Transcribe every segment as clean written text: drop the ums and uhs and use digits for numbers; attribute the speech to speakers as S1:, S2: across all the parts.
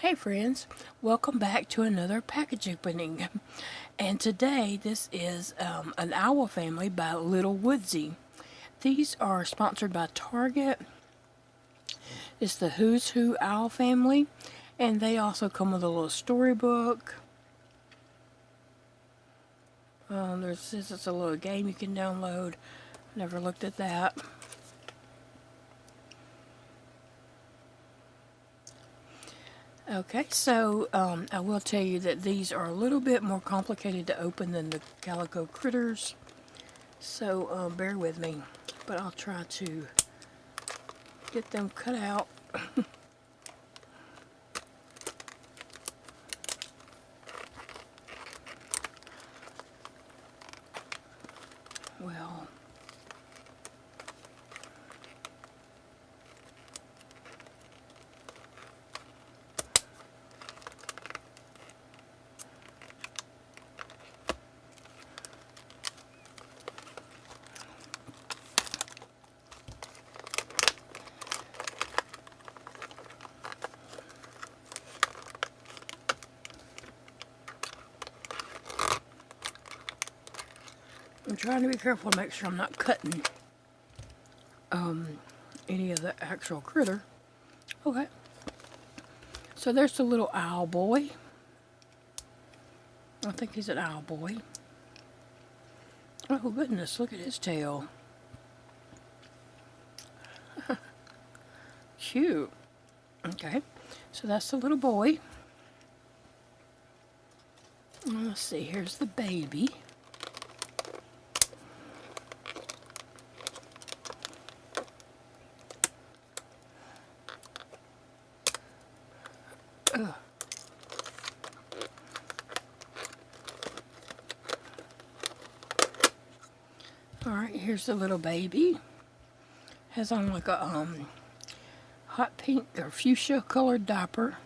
S1: Hey friends, welcome back to another package opening. And today this is an owl family by Lil Woodzeez. These are sponsored by Target. It's the Who's Who Owl family, and they also come with a little storybook. This is a little game you can download. Never looked at that. Okay, so I will tell you that these are a little bit more complicated to open than the Calico Critters, so bear with me, but I'll try to get them cut out. Well, I'm trying to be careful to make sure I'm not cutting any of the actual critter. Okay, so there's the little owl boy. I think he's an owl boy. Oh goodness, look at his tail. Cute. Okay, so that's the little boy. Let's see, here's the baby. Ugh. Alright, here's the little baby. Has on like a hot pink or fuchsia colored diaper.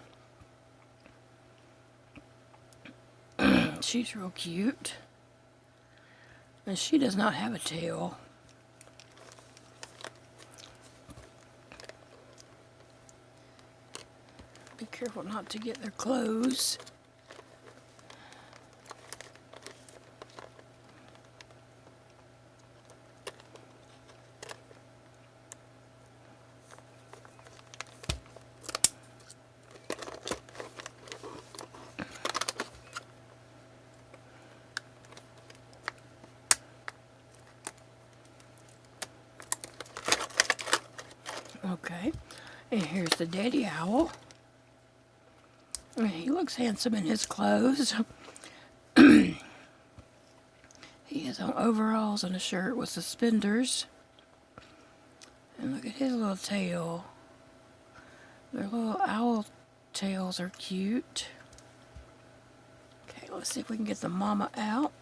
S1: She's real cute. And she does not have a tail. Be careful not to get their clothes. Okay, and here's the daddy owl. He looks handsome in his clothes. He has on overalls and a shirt with suspenders. And look at his little tail. Their little owl tails are cute. Okay, let's see if we can get the mama out.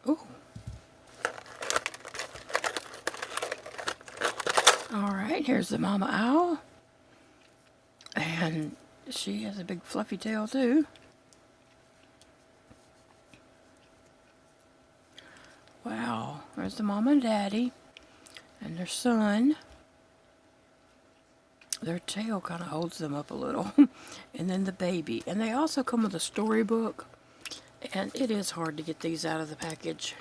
S1: Ooh. Alright, here's the mama owl. And she has a big fluffy tail too. Wow, there's the mama and daddy and their son. Their tail kind of holds them up a little. And then the baby. And they also come with a storybook. And it is hard to get these out of the package.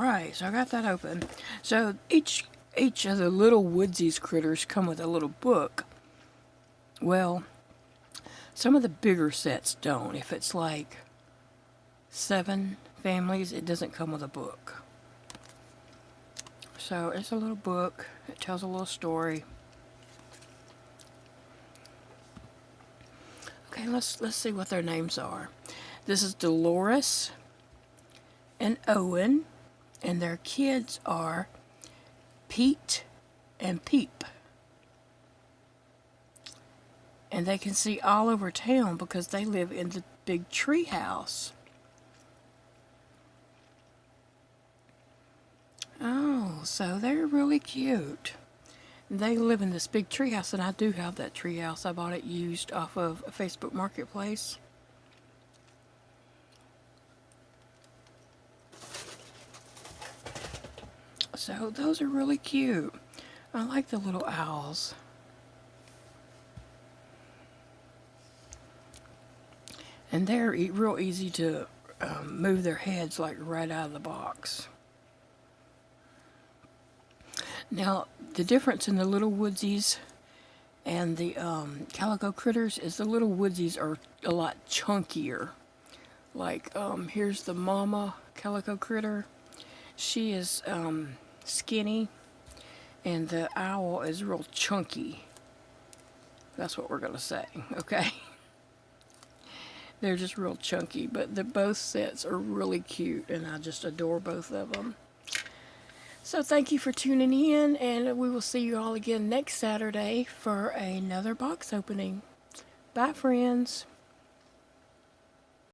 S1: Alright, so I got that open. So each of the Little Woodzeez critters come with a little book. Well, some of the bigger sets don't. If it's like 7 families, it doesn't come with a book. So it's a little book. It tells a little story. Okay, let's see what their names are. This is Dolores and Owen, and their kids are Pete and Peep. And they can see all over town because they live in the big tree house. Oh, so they're really cute. They live in this big tree house, and I do have that tree house. I bought it used off of a Facebook Marketplace. So those are really cute. I like the little owls. And they're real easy to move their heads like right out of the box. Now, the difference in the Little Woodzeez and the Calico Critters is the Little Woodzeez are a lot chunkier. Like, here's the mama Calico Critter. She is skinny, and the owl is real chunky. That's what we're going to say, okay? They're just real chunky, but both sets are really cute, and I just adore both of them. So thank you for tuning in, and we will see you all again next Saturday for another box opening. Bye, friends.